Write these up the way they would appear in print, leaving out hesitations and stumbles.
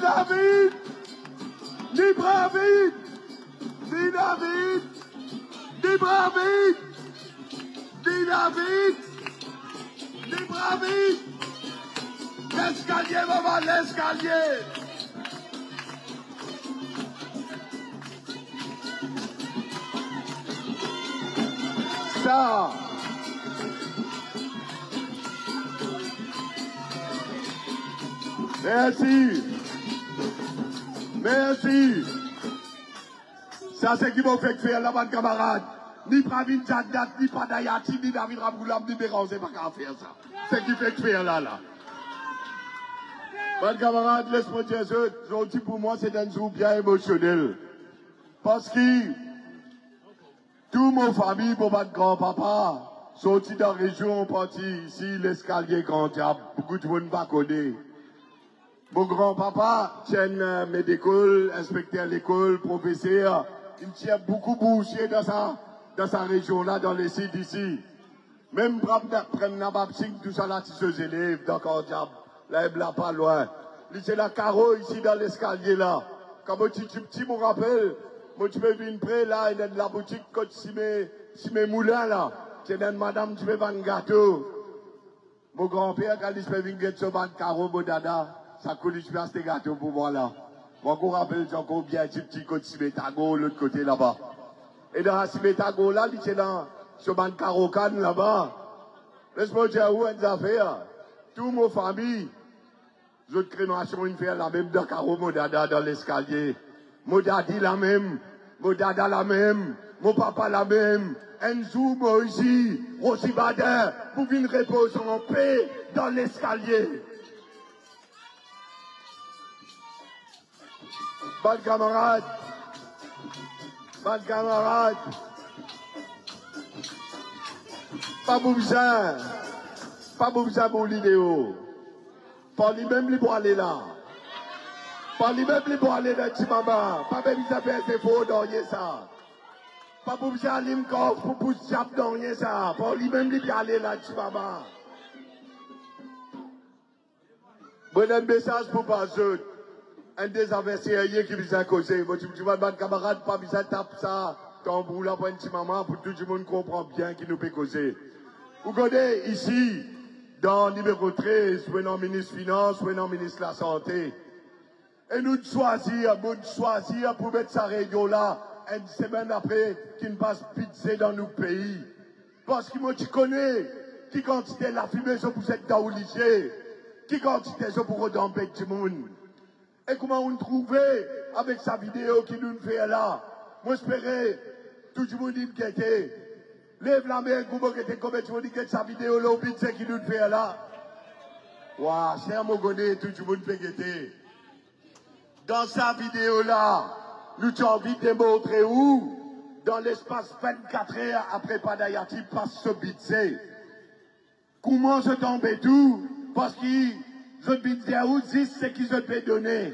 David, ni David, ni David, ni David, ni David, ni David. L'escalier, maman, l'escalier. Ça. Merci. Merci. Ça, c'est qui m'a fait faire là-bas, camarade. Ni Pravin Jagdat, ni Padayati, ni David Raboulam, ni Béran, c'est pas qu'à faire ça. C'est qui fait faire là. Bon, camarade, laisse-moi dire ça. Aujourd'hui, pour moi, c'est un jour bien émotionnel. Parce que toute ma famille, pour votre grand-papa, sorti dans la région, parti ici, l'escalier Grand Diable. Beaucoup de monde ne connaît. Mon grand-papa tient médical, inspecteur l'école, professeur. Il tient beaucoup bouché dans sa région-là, dans les sites ici. Même prendre tout ça là, ses élèves, dans Grand Diable. Là, il n'est pas loin. Il c'est la carreau ici dans l'escalier là. Quand mon petit me rappelle, moi tu peux venir près là, il y a de la boutique quand si mes moulins là. C'est une madame, tu peux vendre un gâteau. Mon grand-père, quand il peut venir sur le carreau, mon dada, ça coule, je passe des gâteaux pour moi là. Moi, je me rappelle, j'ai encore bien un petit côté Simetago, l'autre côté là-bas. Et dans la Simetago là, il est là, sur le carreau là-bas. Laisse-moi dire où on a fait. Toute ma famille, les autres crémations, ils font la même dans le carreau, mon dada dans l'escalier. Mon dadi la même, mon dada la même, mon papa la même. Enzo, Moïse, Rosy Bader, pour venir reposer en paix dans l'escalier. Bonne camarade, pas besoin pour l'idéo. Pas lui-même pour aller là. Pas lui-même pour aller dans Timama. Pas besoin de faire ses faux dans ça. Pas besoin d'aller pour pousser dans ça. Pas lui-même pour aller là, Timama. Bon, un message pour passer. Un des adversaires qui vous a causé. Tu vois, mon camarade, pas besoin de taper ça. Tambour là pour un petit maman, pour tout le monde comprend bien qui nous peut causer. Vous connaissez ici, dans le numéro 13, soit dans le ministre des Finances, soit dans le ministre de la Santé. Et nous choisir pour mettre sa région là, une semaine après, qu'il ne passe pitié dans nos pays. Parce que moi, tu connais, qui quantité la fumée, je vous êtes dans le lycée, qui quantité je pour redamper tout le monde. Et comment on trouvait avec sa vidéo qui nous fait là. Moi, j'espérais, tout le monde dit qu'il était. Lève la main, comment que t'es comme tu me dis que sa vidéo là, c'est qui nous fait là. Waouh, cher Mogoné, tout le monde fait guetter. Dans sa vidéo là, nous avons envie de montrer où, dans l'espace 24 heures après Padayati passe ce bitse. Comment je tombe tout? Parce que je bitse où dit ce qu'ils se fait donner.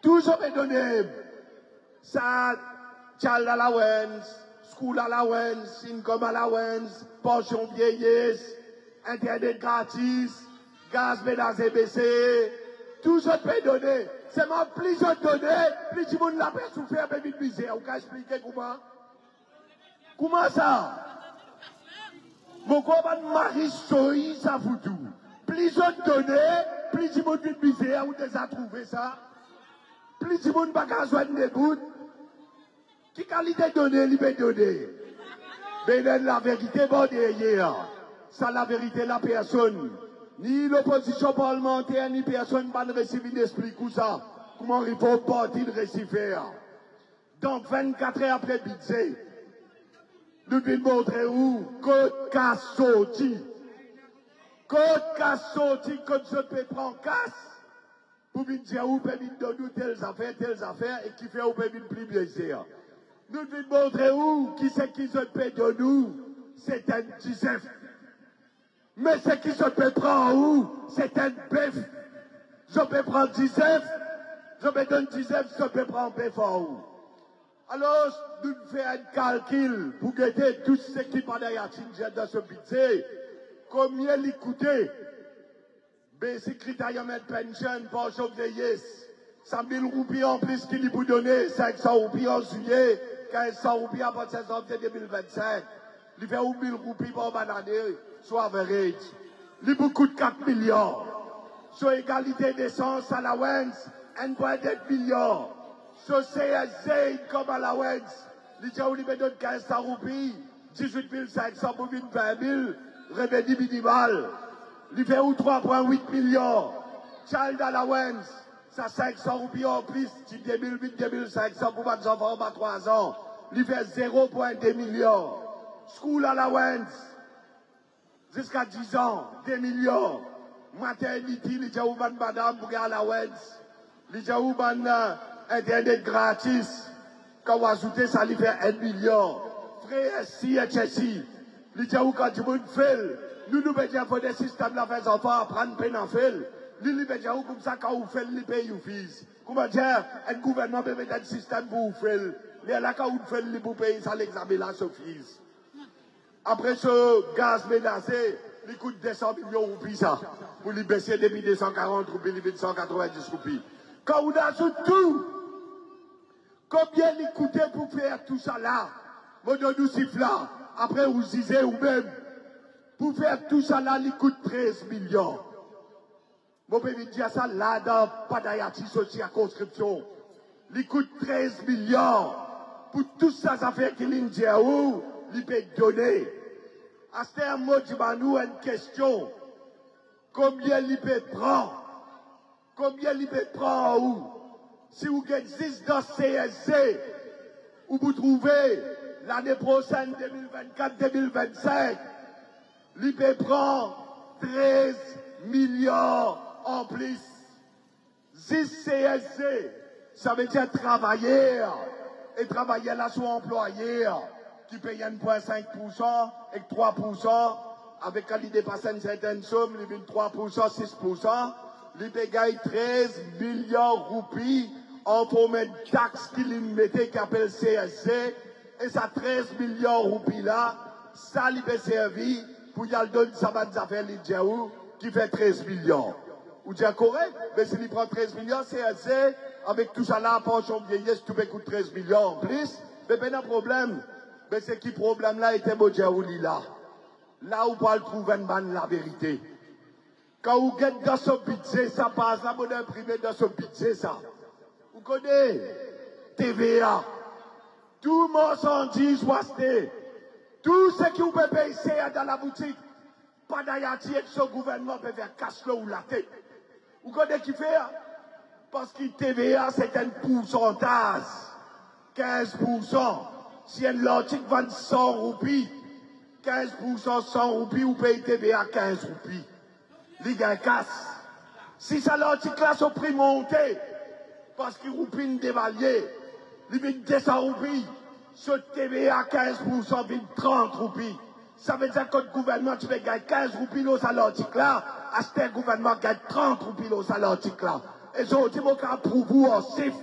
Tout je vais donner. Ça, child allowance, school allowance, income allowance, pension vieillesse, internet gratis, gaz ménage baissé, tout je peux donner. C'est ma plus je donner, plus tu monde la paix souffrir avec une misère. Vous pouvez expliquer comment? Comment ça? Mon combat mari soï, ça fout tout. Plus je donner, plus tu monde une misère, vous déjà trouvé ça? Plus tu monde pas qu'à joindre des bouts. Qui qualité donner, il peut donner. Mais la vérité, bon, derrière. Ça, la vérité, la personne. Ni l'opposition parlementaire, ni personne ne récit d'esprit comme ça. Comment il faut partir de récifère. Donc, 24 heures après budget, nous devons montrer où, côte casse sorti. Côte casse sorti, comme je peux prendre casse. Pour me dire où peut venir donner telles affaires, et qui fait où peut venir plus plaisir. Nous devons montrer où, qui c'est qui se peut de nous, c'est un 19. Mais ce qui se peut prendre où, c'est un bœuf. Je peux prendre 19, je me donne 19, je peux prendre bœuf en où. Alors, nous faisons un calcul pour guetter tout ce qui va derrière dans ce budget. Combien il coûtait? Basic retirement pension, pension vieillesse, 100 000 roupies en plus qu'il lui peut donner, 500 roupies en juillet, 1500 roupies à partir de janvier 2025. Il fait 1 000 roupies par année, soit average. Il coûte 4 millions. Sur égalité d'essence, allowance, 1,8 million. Sur CSC, income allowance, il donne 1500 roupies, 18 500 pour 20 000, revenu minimal. Il fait 3,8 millions. Child allowance, ça 500 roupies en plus, 2008, 2500 pour les enfants à 3 ans. Il fait 0,2 millions. School allowance, jusqu'à 10 ans, 2 millions. Maternity, il y a une madame pour allowance. Il y a une internet gratis. Quand vous ajoutez ça, il fait 1 million. Frère CHSI, il y a une quand tu fait, nous mettons pour des systèmes d'affaires enfants à prendre peine en fait. Nous mettons comme ça quand vous faites les pays ou fils. Comment dire, un gouvernement peut mettre un système pour vous faire. Mais là, quand vous faites les pays, ça l'examen là, ce fils. Après ce gaz menacé, il coûte 200 millions de roupies, ça. Pour les baisser depuis 240 roupies, les 190 roupies. Quand on ajoute tout, combien il coûtait pour faire tout ça là? Moi, je nous siffle là. Après, vous disiez vous-même, pour faire tout ça là, il coûte 13 millions. Moi, je peux dire ça là dans Padayati Social Conscription. Il coûte 13 millions. Pour tout ça, ça fait qu'il y a où? Il peut donner. À ce moment, je vais une question. Combien il peut prendre? Combien il peut prendre où? Si vous existez dans CSC, où vous trouvez l'année prochaine 2024-2025, il peut prendre 13 millions en plus. 10 CSC, ça veut dire travailler. Et travailler là sur employé qui paye 1,5% et 3%, avec quand il dépasse une certaine somme, il vient 3%, 6%, il paye 13 millions de roupies en forme de taxe qu'il mettait qui appelle CSC, et ça 13 millions de roupies là, ça lui peut servir pour y aller donner sa bonne affaire qui fait 13 millions. Vous dites correct, mais s'il prend 13 millions, CSC, avec tout ça là, pension vieillesse, tout coûte 13 millions en plus, mais pas de problème. Mais c'est qui problème là était Modjaouli là. Là où on trouve la vérité. Quand vous êtes dans ce budget, ça passe là, vous imprimé dans ce budget ça. Vous connaissez TVA. Tout marchandise wasté. Tout ce qui vous peut payer dans la boutique. Pas d'ayati et ce gouvernement peut faire casse-le ou la tête. Vous connaissez qui fait? Parce que TVA, c'est un pourcentage. 15%. Si un l'article vend 100 roupies, 15% 100 roupies, vous payez TVA 15 roupies. Les gars casse. Si ça l'article là, son prix monté, parce qu'il roupine dévalué, il vient 200 roupies, ce TVA 15% vient 30 roupies. Ça veut dire que le gouvernement, tu peux gagner 15 roupies au l'article là, à ce gouvernement gagne 30 roupies au l'article là. Et je dis, mon cas pour vous en CIF,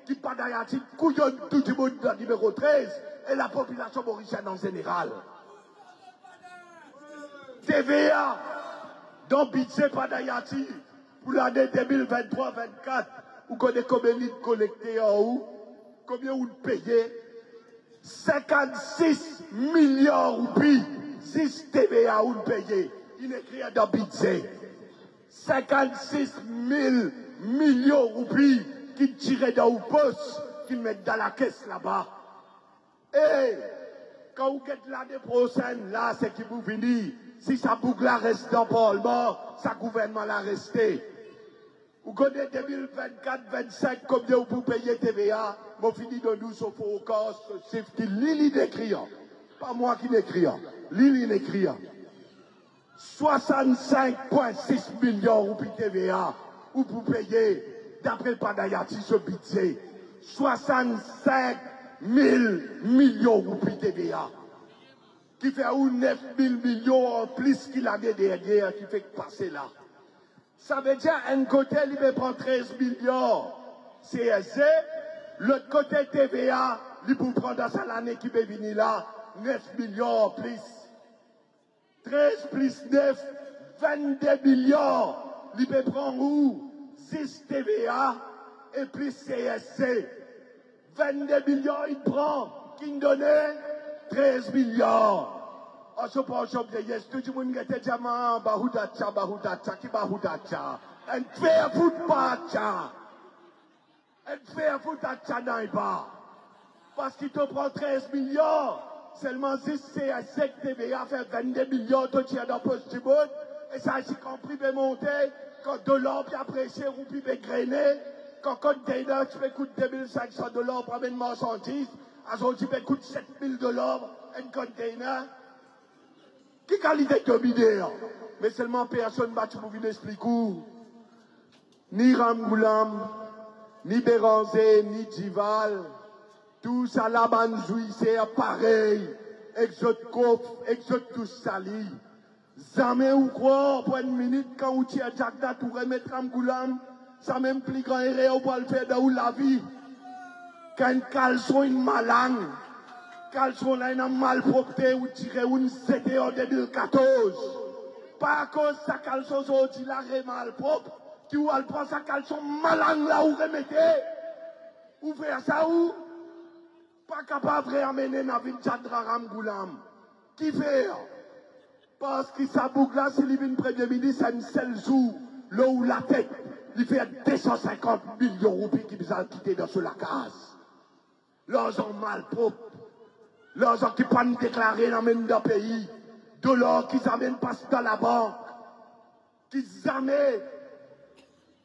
qui pas d'ailleurs, couillonne tout le monde dans le numéro 13, et la population mauricienne en général. TVA, dans le budget pas d'Ayati, pour l'année 2023-24, vous connaissez combien de collectés en haut, combien vous payez? 56 millions de roupies, 6 TVA vous payez. Il écrit dans le budget. 56 000 millions de roupies qui tirent dans le poste, qui mettent dans la caisse là-bas. Et quand vous êtes l'année prochaine, là, c'est qui vous venez. Si ça boucle là reste dans le Parlement, ça gouvernement l'a resté. Vous connaissez 2024-25, combien vous payez TVA? Moi, fini de nous sur focus, c'est qui Lili d'écrire. Pas moi qui l'écris. Lili l'écrit. 65,6 millions de roupies TVA. Où vous payez, d'après le Padayati, ce budget. 65 000 millions de roupies TVA. Qui fait 9 000 millions en plus qu'il l'année dernière, qui fait passer là. Ça veut dire, un côté, il va prendre 13 millions CSC, l'autre côté TVA, il peut prendre dans l'année qui va venir là, 9 millions en plus. 13 plus 9, 22 millions. Il peut prendre où? 6 TVA, et puis CSC. 22 millions, il prend. Qui donnait 13 millions. Oh, je pense que yes, tout le monde était diamant, Bahudacha, qui Bahudacha. Et fait foot pacha. Et fait foot à Naïba. Parce qu'il te prend 13 millions. Seulement 6 CSC TVA fait 22 millions de tiers dans le poste du monde. Et ça, j'ai compris de monter. Quand $, puis apprécié, roupi, puis grainé. Quand container, tu peux coûter $2500 pour amener une marchandise. Aujourd'hui, tu peux coûter $7000 un container. Qui qualité dominée? Mais seulement personne ne pour venir expliquer. Ni Ramgoulam, ni Béranzé, ni Djival. Tout ça là-bas, c'est pareil. Exote Kof, exote tout sali. Jamais ou quoi, pour une minute, quand vous tirez Jacda, tout remettre Ramgoulam, ça même plus grand erreur pour le faire dans la vie. Quand une caleçon une malangue, caleçon là une malpropreté ou tiré une CD en 2014. Pas à cause de sa caleçon aujourd'hui là malpropre, qui ou elle prend sa caleçon malangue là ou remettez. Ou faire ça ou pas capable de ramener dans ville Jadra Ramgoulam. Qui fait? Parce que sa boucle là, si il vient premier ministre, c'est une seule jour, là où la tête, il fait 250 millions de roupies qui nous ont quitté dans la case. L'argent malpropre, l'argent qui pas déclaré dans le pays, de l'or qui s'amène passe dans la banque, qui jamais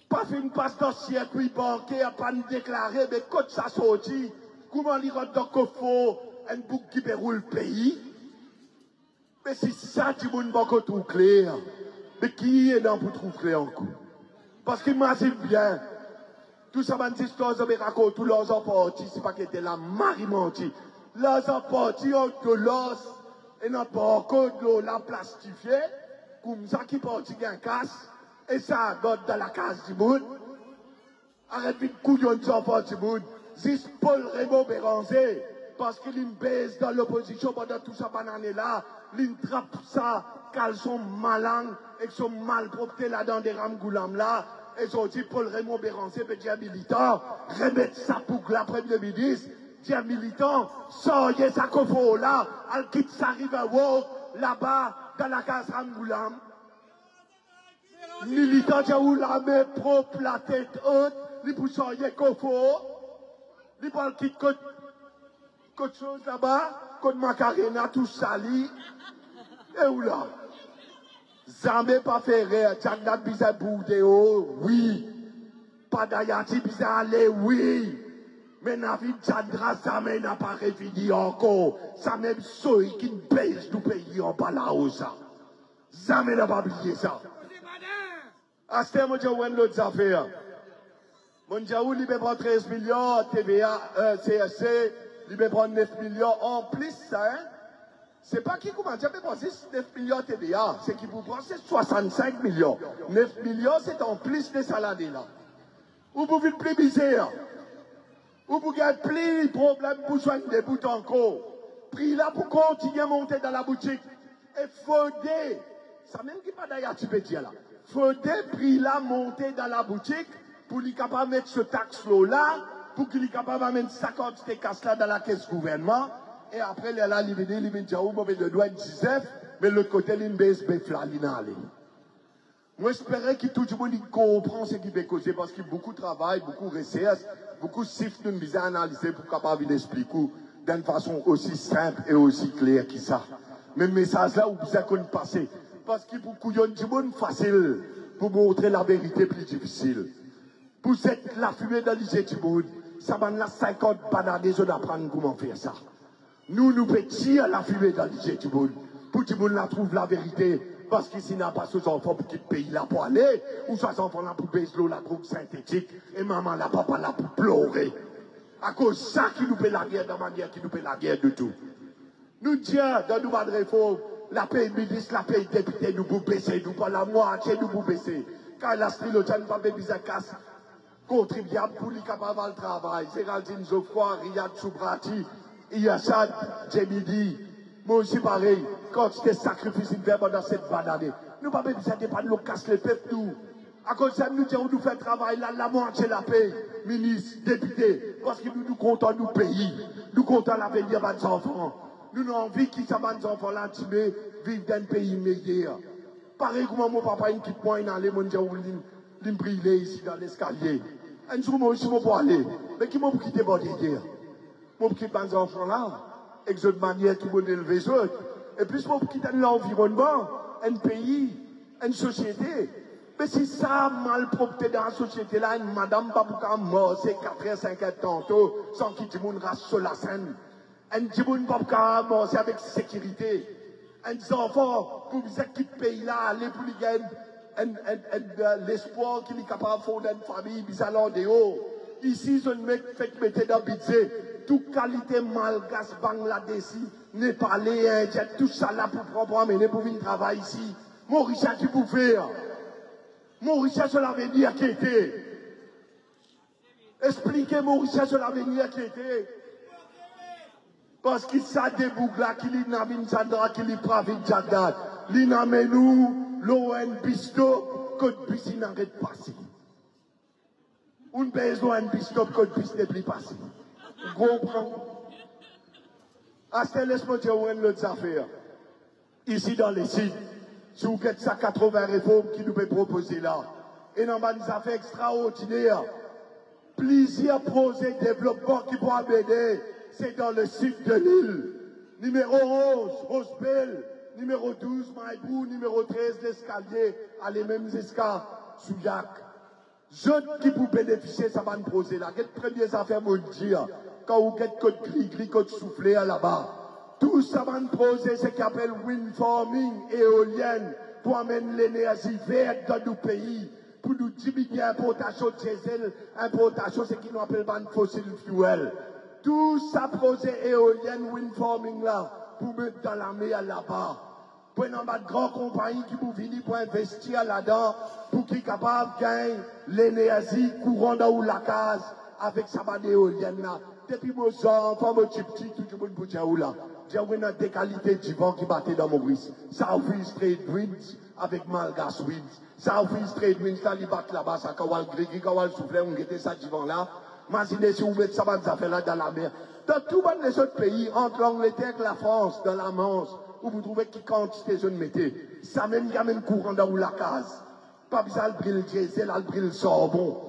pas fait une passe dans le circuit bancaire, pas déclaré, mais quand ça sortit, comment il rentre dans le coffre, un bouc qui déroule le pays? Mais si ça, tu ne peux pas tout clair. Mais qui est là pour trouver clair encore? Parce qu'il m'imagine bien. Tout ça, man, histoire de raconter tous leurs enfants, c'est pas qu'ils étaient là, marimenti. Leurs enfants, de l'os, et n'a pas encore de la plastifiée, comme ça qui porte un casse, et ça donne dans la case du monde. Arrête de couillon de enfants du monde. Juste Paul Raymond Béranger, parce qu'il baisse dans l'opposition pendant tout ça, banane-là. Il trappe ça, caleçon malang, et son malpropreté là dans des Ramgoulam là, et son dit Paul Raymond Béranger, mais dire militant, remettre ça pour la première ministre, dire militant, sortez sa coffre là, elle quitte sa rive à là-bas, dans la case Ramgoulam. Militant, j'ai où la main propre, la tête haute, il pour sortir coffre, il pour quitter quelque chose là-bas, contre Macarena, tout sali. Et où là? Jamais pas fait rire. Tchagdat bisa boudéo, oui. Pas d'ayati bisa aller, oui. Mais Navid Chandra, jamais n'a pas réfini encore. Ça même ceux qui baisse du pays en bas là-haut, ça. Jamais n'a pas oublié ça. À ce moment, j'ai l'autre affaire. Mon Jaoul, il peut prendre 13 millions, TVA, CSC, il peut prendre 9 millions. En plus, ça, hein? C'est pas qui commence à dépenser 9 millions TVA, c'est qui vous prend 65 millions. 9 millions, c'est en plus des salariés là. Ou vous faites plus misère. Ou vous gagnez plus de problèmes pour soigner des bouts encore. Prix là pour continuer à monter dans la boutique. Et faudrait, ça même qui pas d'ailleurs tu peux dire là. Faudrait prix là monter dans la boutique pour lui capable mettre ce taxe là, pour qu'il soit capable de mettre 50 de casse là dans la caisse gouvernement. Et après, il y a là, il vient dire, il de douane 19, mais l'autre côté, il baisse, moi, j'espérais que tout le monde comprend ce qui peut causer, parce qu'il y a beaucoup de travail, beaucoup de recherche, beaucoup de chiffres nous mis à analyser pour capable d'expliquer d'une façon aussi simple et aussi claire que ça. Mais le message là, vous avez qu'on passer. Parce qu'il y a beaucoup de monde facile pour montrer la vérité plus difficile. Pour cette la fumée dans l'IG du monde, ça m'a là 50 bananes, on apprend comment faire ça. Nous pétillons la fumée dans l'IG du monde. Pour que tout le monde la trouve la vérité. Parce qu'ici, n'a pas ses enfants pour quitter le pays là pour aller. Ou ses enfants là pour baisser l'eau, la drogue synthétique. Et maman là, papa là pour pleurer. À cause de ça qui nous fait la guerre, dans ma guerre, qui nous fait la guerre de tout. Nous disons, dans nos pas de réforme, la paix ministre, la paix député, nous vous baisser, nous pas la moitié, nous vous baisser. Quand la style, nous pas besoin de casse. Contribuable pour les capables de travail. Géraldine Geoffroy, Riyad Soubrati, Iyachad, Djemidi. Moi aussi pareil, quand c'était sacrifice une pendant cette bonne année. Nous pas besoin de pas nous casser les peuples, nous. À cause de ça, nous disons, nous faisons travail là, la moitié la paye, ministre, député, parce que nous comptons nous pays, nous comptons l'avenir de nos enfants. Nous avons envie qu'ils soient nos enfants là, vivent dans un pays meilleur. Pareil comme mon papa, il quitte moi, il allait, mon Dieu, il me brûler ici dans l'escalier. Un jour, moi aussi, je vais aller. Mais qui m'a quitté pour dire? Moi, je quitte mes enfants là, avec cette manière qui m'a élevé. Et puis, moi, je quitte l'environnement, un pays, une société. Mais si ça mal propre dans la société là, une madame Babouka mort, c'est 4h50 tantôt, sans qu'il y ait une race sur la scène. Un Djiboun Babouka mort, c'est avec sécurité. Un enfant, pour vous qui pays là, aller pour les gars, l'espoir qu'il est capable de fonder une famille, bizarre de haut. Ici, je ne fait mettre dans le budget, toute qualité malgache, Bangladeshi, Népalais, Indien, tout ça là pour propre amener pour venir travailler ici. Mon Richard, tu peux faire. Mon Richard sur l'avenir qui était. Expliquez mon Richard sur l'avenir qui était. Parce qu'il s'est débouclé là, qu'il est Navin Chandra, qu'il est Pravin Jagdad. L'inamenou, l'ON Bisto, code bis il n'arrête pas passer. On besoin de Bisto, code bis n'est plus passé. Vous comprenez? Assez laisse-moi dire où est l'autre affaire. Ici dans les sites. Si vous faites ça 80 réformes qui nous peut proposer là, et dans des affaires extraordinaires, plusieurs projets de développement qui vont amener, c'est dans le sud de l'île. Numéro 11, Rosebel, numéro 12, Maïbou, numéro 13, l'escalier, à les mêmes escales, Souillac. Jeunes qui vous bénéficier, ça va nous poser là. Quelles premières affaires vous dire, quand vous êtes code gris, code soufflé là-bas. Tout ça va nous poser ce qu'on appelle wind farming, éolienne, pour amener l'énergie verte dans nos pays, pour nous diminuer l'importation de diesel, importation, ce qu'on appelle ban fossil fuel. Tout ça projet éolienne, wind farming là, pour mettre dans la mer là-bas. Pour une grande compagnie qui vous venir pour investir là-dedans, pour qu'ils soient capables de gagner l'énergie courant dans la case avec sa bande éolienne là. Depuis mon enfant, mon petit, tout le monde pour dire où là. J'ai une des qualités du vent qui battait dans mon brise. Southeast Trade Winds avec Malgas Winds. Southeast Trade Winds, là, ils battent là-bas, ça, quand on grégui, quand on soufflait, on guettait ça du vent là. Imaginez si vous mettez ça, ça fait là dans la mer. Dans tous les autres pays, entre l'Angleterre et la France, dans la Manche, où vous trouvez qui quantité de mettez, ça même gamin courant dans la case. Pas besoin de briller le diesel, de briller le sorbon.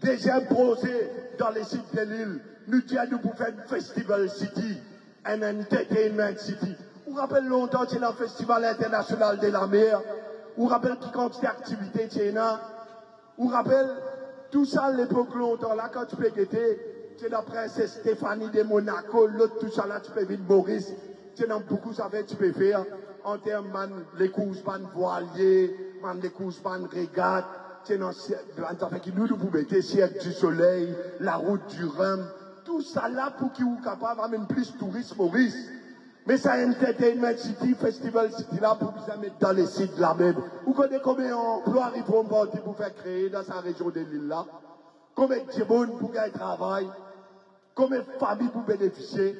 Deuxième projet dans les sites de l'île, nous disons nous pour faire un festival city, un entertainment city. Vous rappelez longtemps qu'il y a un festival international de la mer, vous rappelez qui quantité d'activités qu'il y a, vous rappelez tout ça à l'époque longtemps là, quand tu peux guetter, tu es la princesse Stéphanie de Monaco, l'autre tout ça là, tu peux vivre Maurice, tu es dans beaucoup ça fait, tu peux faire, en termes de les courses ban voiliers, les courses ban régates, tu es dans qui nous pouvons mettre Cirque du Soleil, la route du Rhum, tout ça là pour qu'ils soient capables d'amener plus de touristes Maurice. Mais ça Entertainment City, Festival City là pour vous mettre dans les sites là même. Vous connaissez combien d'emplois ils vont pour faire créer dans sa région de l'île là? Combien de gens pour gagner travail? Combien de familles pour bénéficier?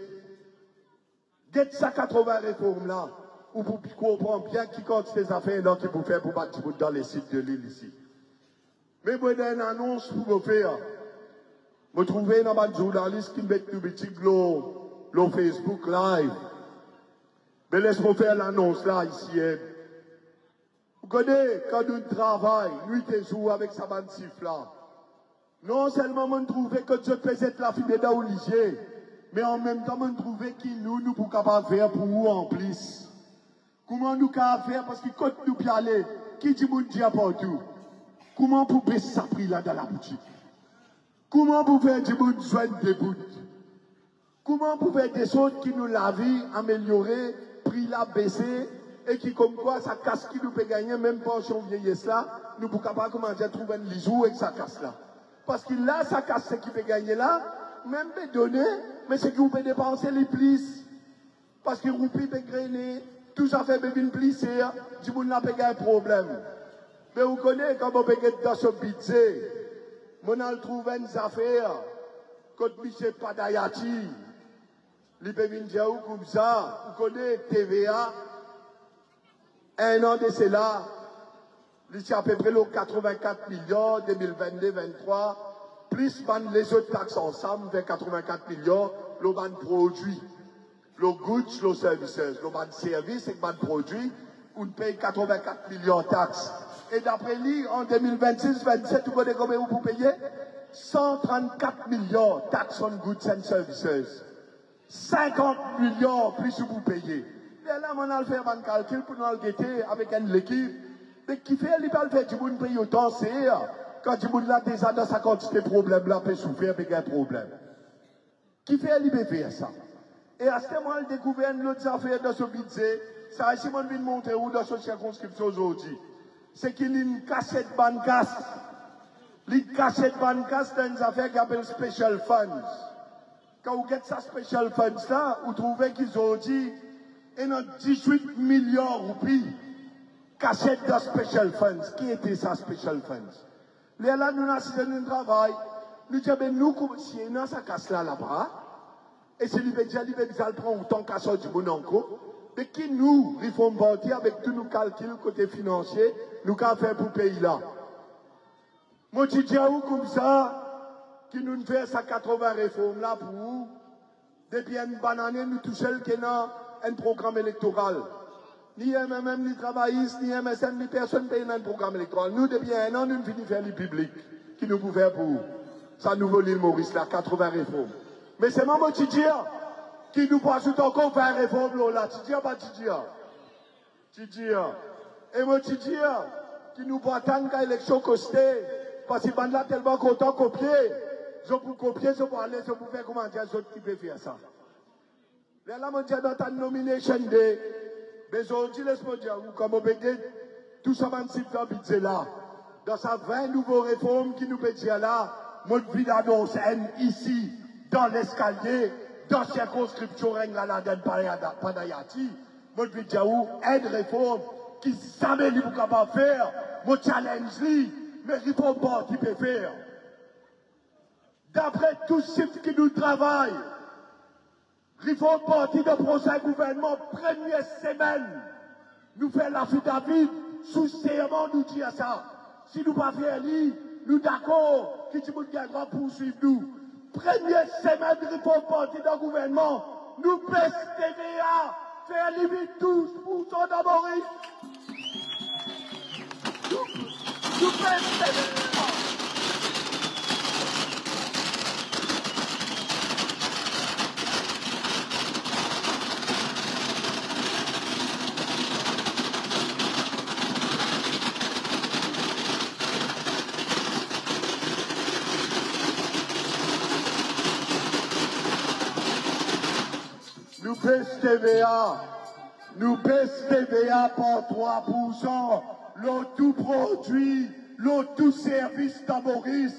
Get ça 80 réformes là, où vous comprenez bien qui compte ces affaires là qui vous faire pour battre dans les sites de l'île ici. Mais moi, j'ai une annonce pour vous faire. Vous trouvez dans un journaliste qui met tout petit le Facebook Live. Mais laisse-moi faire l'annonce là, ici. Vous connaissez, quand nous travaillons, nuit et jour avec sa bande siffle là. Non seulement on trouvait que Dieu faisait la fille dans l'Olivier, mais en même temps on trouvait qu'il nous pour capable faire pour vous en plus. Comment nous capable faire parce qu'il compte nous puis aller, qui dit mon Dieu partout. Comment vous baisser ça prix là dans la boutique? Comment vous faire du monde joindre des bouts? Comment vous faire des choses qui nous la vie améliorer, prix là baisser, et qui comme quoi ça casse qui nous peut gagner, même pension vieillesse là, nous ne pouvons pas comment dire trouver un lisou avec sa casse là. Parce que là, ça casse ce qui peut gagner là, même peut donner, mais ce qui vous peut dépenser les plis. Parce que vous pouvez grainer, tout ça fait une plisser, du monde là peut gagner un problème. Mais vous connaissez comment on peut être dans ce budget. On a trouvé une affaire, quand Michel Padayati, il peut venir dire comme ça, vous connaissez TVA, un an de cela, Ici à peu près 84 millions 2022-23, plus les autres taxes ensemble, vers 84 millions, le ban produit, le goods, le services, le ban service et le ban produit, on paye 84 millions de taxes. Et d'après lui, en 2026-27, vous connaissez combien vous payez? 134 millions de taxes on goods and services. 50 millions plus vous payez. Et là, on a fait un calcul pour nous guetter avec une équipe. Mais qui fait, il va le faire, du monde paye autant, c'est quand du monde là, déjà dans sa quantité de problèmes, là, peut souffrir avec un problème. Qui fait, il va faire ça. Et à ce moment, il découvre une autre affaire dans ce budget. Ça a essayé de montrer où dans cette circonscription aujourd'hui. C'est qu'il y a une cassette bancasse. Une cassette bancasse dans une affaire qui s'appelle Special Funds. Quand vous avez ça Special Funds là, vous trouvez qu'ils ont dit, et dans 18 millions de roupies, cassette de Special Funds. Qui était ça Special Funds? Là, nous avons un travail. Nous disons, nous, si nous avons ça casse là-bas, et si nous avons prend autant qu'à ça du bon encore, mais qui nous, réforme parti avec tous nos calculs côté financier, nous avons fait pour le pays là. Moi, je dis à vous comme ça, qui nous fait ça 80 réformes là pour vous, depuis une banane, nous touchons un programme électoral. Ni MMM, ni travaillistes, ni MSN, ni personne ne paye un programme électoral. Nous, depuis un an, nous finissons faire les publics qui nous pouvons faire pour ça nouveau l'île Maurice, là, 80 réformes. Mais c'est moi, Tidia, qui nous passe encore 20 réformes, là. Tidia, pas Tidia. Tidia. Et moi, Tidia, qui nous passe tant qu'à l'élection costée, parce que là, tellement content copier. Je peux copier, je peux aller, je peux faire comment dire, les autres qui peuvent faire ça. Là, moi, je dis dans ta nomination day, mais aujourd'hui, laisse-moi dire, comme on peut dire, tout ça, dans le budget là, dans sa 20 nouvelles réformes qui nous peut dire là, moi, je vis l'annonce ici, dans l'escalier, dans la circonscription Rengaladène Padayati, moi, je vis dire où, une réforme qui savait qu'il peut pas faire, moi, challenge lui, mais il faut pas qu'il peut faire. D'après tout ce qui nous travaille, il faut partir de prochain gouvernement, première semaine, nous faire l'affidavit, sous serment, nous dire ça. Si nous pas faire lire, nous d'accord, qui dit qu'il y a droit poursuivre nous. Première semaine, il faut partir de gouvernement, nous baisse TVA, faire limite 12% d'Amoris. Nous baisse TVA. Nous baisse TVA par 3%, le tout produit, le tout service d'Amoris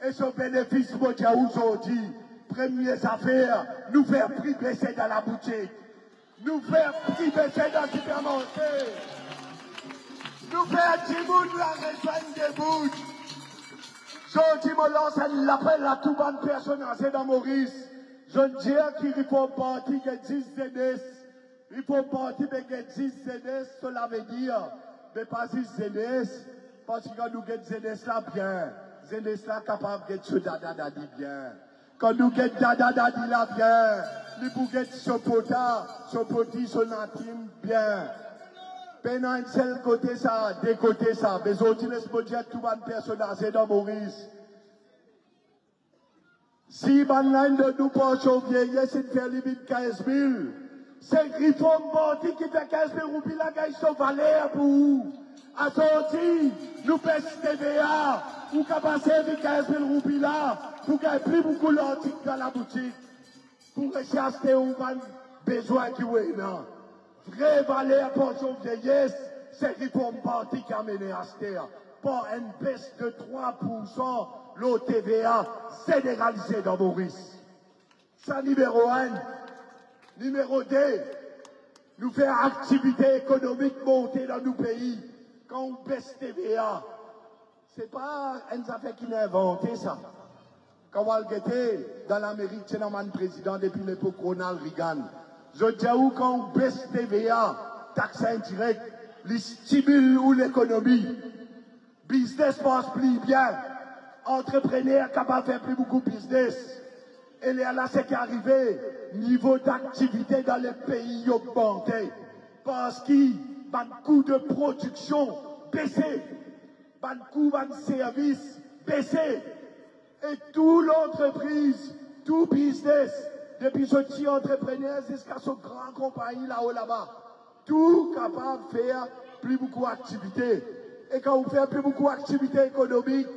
et ce bénéfice mondial aujourd'hui. Première affaire, nous faire prix baisser dans la boutique, nous faire prix baisser dans le supermarché, nous faire 10 000 la rejoindre des bouts. Je me lance l'appel à tout bonne personne d'Amoris. Je dis qu'il faut partir de 10 ZS. Il faut partir de 10 ZS, cela veut dire, mais pas 10 ZS, parce que quand nous avons ZS là bien, ZS là capable de ce dada-dadi bien. Quand nous avons dada-dadi là bien, nous pouvons get ce pota, ce petit, ce natim bien. Pendant un seul côté ça, des côtés ça, mais aujourd'hui, laisse-moi dire tout le monde personnage dans Maurice. Si maintenant de nous penchons vieillir, c'est de faire limite 15 000. C'est Griffon Bandi qui fait 15 000 roupies là, gagne son valeur pour vous. À sortir, nous payons TVA, ou qu'à passer avec 15 000 roupies là, pour gagner plus beaucoup d'articles dans la boutique. Pour rechercher un besoin qui est là. Vraie valeur pension vieillesse, c'est Griffon Bandi qui a mené à ce terre. Par une baisse de 3%, le TVA généralisé dans Maurice. Ça, numéro 1. Numéro 2, nous faire activité économique monter dans nos pays. Quand on baisse TVA, c'est pas une affaire qui n'a inventé ça. Quand on était dans l'Amérique, c'est le président depuis l'époque Ronald Reagan. Je dis où quand on baisse TVA, taxe indirecte, les stimule ou l'économie. Business passe plus bien. Entrepreneur capable de faire plus beaucoup de business. Et là, c'est qu'arrivé, niveau d'activité dans les pays augmenté. Parce qu'il y a un coût de production baissé. Un coût de service baissé. Et toute l'entreprise, tout business, depuis ce petit entrepreneur jusqu'à ce grand compagnie là-haut là-bas, tout capable de faire plus beaucoup d'activités. Et quand vous faites plus beaucoup d'activités économiques,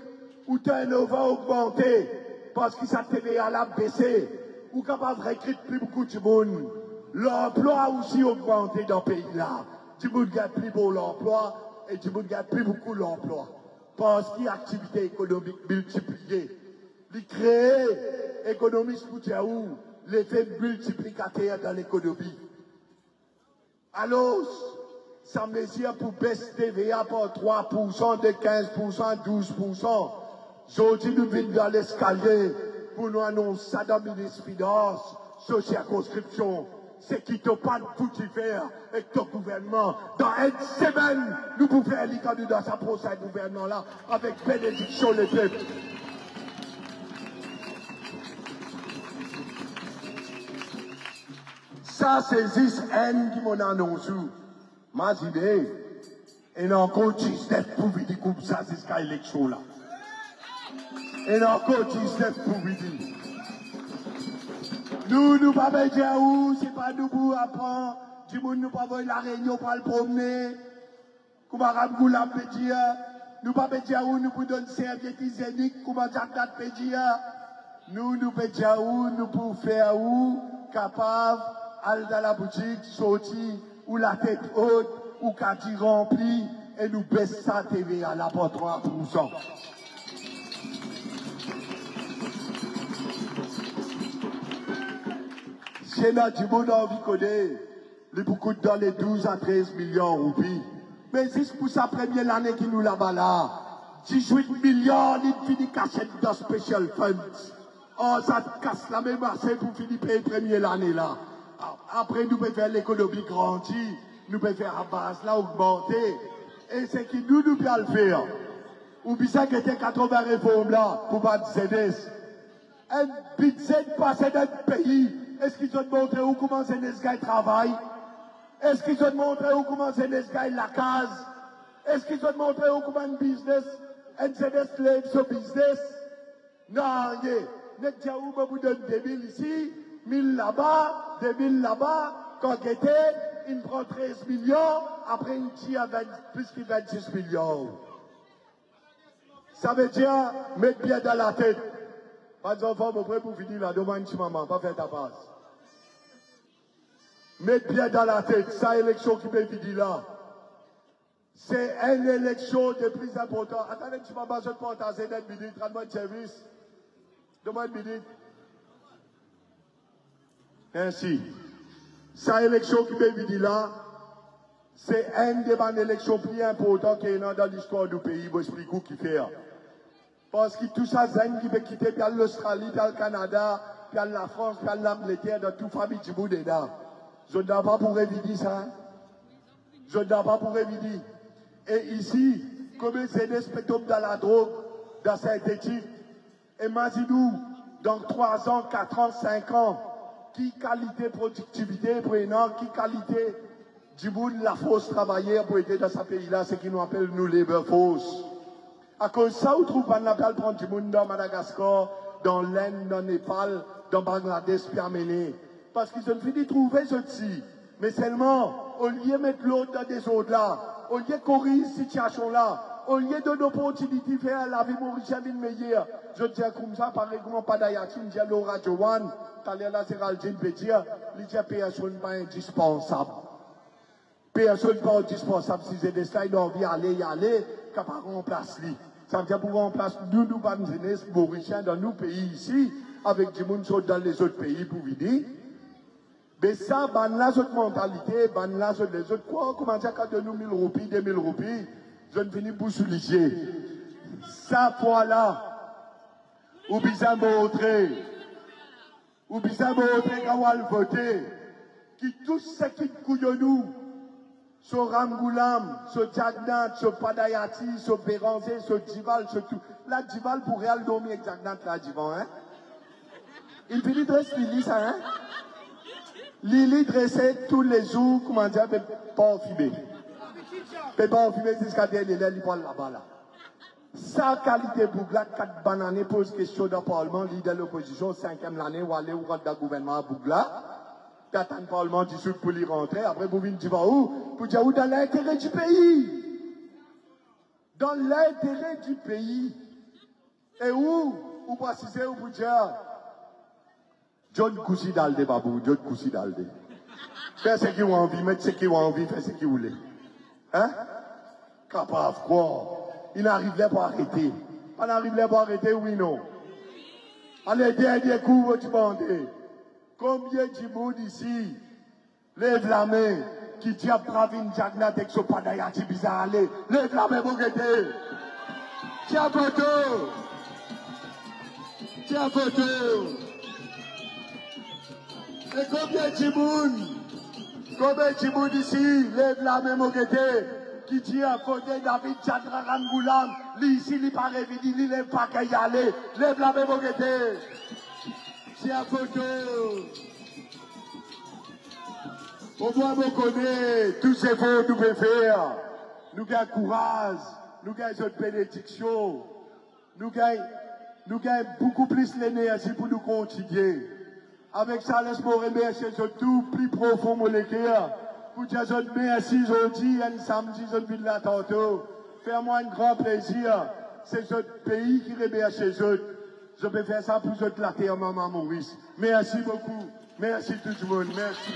ou turnover augmenté, parce que ça TVA l'a baissé, ou capable de recruter plus beaucoup de monde. L'emploi aussi augmenté dans le pays là. Du monde gagne plus beau l'emploi, et du monde gagne plus beaucoup l'emploi. Parce qu'il y a activité économique multipliée. Il crée économiste pour dire où l'effet multiplicateur dans l'économie. Alors, ça mesure pour baisser TVA par 3%, de 15%, 12%. Aujourd'hui, nous venons dans l'escalier pour nous annoncer ça dans le ministre des Finances, sur circonscription. C'est qui t'a pas de foutu faire avec ton gouvernement. Dans une semaine, nous pouvons faire les candidats dans sa procès gouvernement-là avec bénédiction les peuples. Ça, c'est 10 N qui m'ont annoncé. Ma idée, et encore 19 pour dire comme ça jusqu'à l'élection là. Et encore 19 pour dire. Nous pas dire où, c'est pas nous pour apprendre. Du monde nous pas voir la réunion pour le promener. Comme arabe vous l'a dire. Nous pas dire où nous pour donner serviette hygiénique comme Jacques peut dire. Nous pas dire où nous pour faire où capable aller dans la boutique, sortir ou la tête haute ou quartier rempli et nous baisse sa TV à la pour 3%. C'est là du monde envie de connaître les beaucoup dans les 12 à 13 millions de roupies. Mais juste pour sa première année qui nous là-bas là, 18 millions, il finit cachette dans Special Funds. Oh, ça casse la même assez pour finir payer première année là. Après, nous pouvons faire l'économie grandir, nous pouvons faire à base là augmenter. Et c'est qui nous pouvons le faire. Ou bien que était 80 réformes là pour pas de ZS. Un budget passé dans le pays. Est-ce qu'ils ont montré où comment ZS travaille? Est-ce qu'ils ont montré où comment ZS la case? Est-ce qu'ils ont montré où comment un business, un ZS lève ce business? Non, n'est pas où vous donne 2000 ici, 1000 là-bas, 2000 là-bas, quand il était, il prend 13 millions, après il tire plus que 26 millions. Ça veut dire, mettre bien dans la tête. Pas d'enfants, vous prêts pour finir la demande chez maman, pas faire ta passe. Mettre bien dans la tête, ça élection qui peut finir là. C'est une élection de plus importante. Attendez, tu m'as besoin de partager d'une minute, rendez-moi de service. Demande une minute. Ainsi. Sa élection qui peut venir là, c'est une des élections plus importantes qu'il y a dans l'histoire du pays. Je vous explique qui fait. Parce que tout ça, c'est qui veut quitter l'Australie, le Canada, la France, l'Angleterre, dans toute famille du monde là. Je ne dois pas pour éviter ça. Je ne dois pas pour éviter. Et ici, comme c'est des spectacles dans la drogue, dans synthétique, imaginez-nous, dans 3 ans, 4 ans, 5 ans, qui qualité productivité pour qui qualité du monde la force travailleur pour aider dans ce pays-là, ce qui nous appelle nous labor force. À cause de ça, on trouve qu'on appelle prendre du monde dans Madagascar, dans l'Inde, dans Népal, dans Bangladesh, puis amener. Parce qu'ils ont fini de trouver ceci. Mais seulement, au lieu de mettre l'autre dans des autres là, au lieu de corriger cette situation-là, au lieu de donner l'opportunité de faire la vie mauricienne meilleure, je dis comme ça, par exemple, pas d'Ayatine, je dis Laura Jowan, t'allais là, c'est Raldine Pédia, il dit personne pas indispensable. Personne pas indispensable, si c'est des ça, il a envie d'aller y aller, capable de remplacer lui. Ça veut dire pour remplacer nous, jeunesse mauriciens dans nos pays ici, avec du monde dans les autres pays pour venir. Mais ça, ban là, cette mentalité, ban là, les autres, quoi, comment dire, quand de nous 1000 roupies, 2000 roupies, je ne finis pour souligner. Ça, voilà, ou bien montrer, quand on va voter, qui tous ceux qui couillent nous, sur Rangoulam, sur Jagnat, sur Padayati, sur Béranger, sur Dival, sur tout. La Dival pour réel dormir avec Jagnat là, Divan, hein? Il finit de dresse Lili, ça, hein? Lili dressait tous les jours, comment dire, mais pas enfumé. Mais pas enfumé jusqu'à dernier, il parle là-bas, là. Sa qualité pour Bougla, 4 bananes pose question dans le Parlement, leader de l'opposition, 5e l'année, ou aller ou rentrer dans le gouvernement à Bougla. T'attends le Parlement du Sud pour y rentrer. Après, vous venez dire où? Pour dire où? Dans l'intérêt du pays. Dans l'intérêt du pays. Et où? Vous précisez où pour dire? John Koussi Dalde, babou. John Koussi Dalde. Fais ce qu'ils ont envie, mettez ce qu'ils ont envie, fais ce qu'ils voulaient. Hein? Capable, quoi? Il n'arrive pas à arrêter. On n'arrive pas à arrêter, oui, non. Allez, dernier coup, vous demandez. Combien de monde ici lève la main qui dit à Pravin Jagnat avec son padayati bizarre aller. Lève la main, mon gars. Tiens, photo. Tiens, photo. Et combien de monde ici lève la main, mon gars, qui dit à côté David Chandra Rangoulam, lui ici, il paraît vite, il lève pas qu'à y aller. Lève la main, mon gars. Tiens, photo. Au moins, vous connaissez tous ces efforts que nous pouvons faire. Nous gagnons courage, nous gagnons notre bénédiction, nous gagnons beaucoup plus l'énergie pour nous continuer. Avec ça, laisse-moi remercier tout plus profond, mon cœur. Pour dire merci aujourd'hui, un samedi, je vis là tantôt. Faire-moi un grand plaisir. C'est ce pays qui remercie chez eux. Je peux faire ça pour eux la terre, maman Maurice. Merci beaucoup. Merci tout le monde. Merci.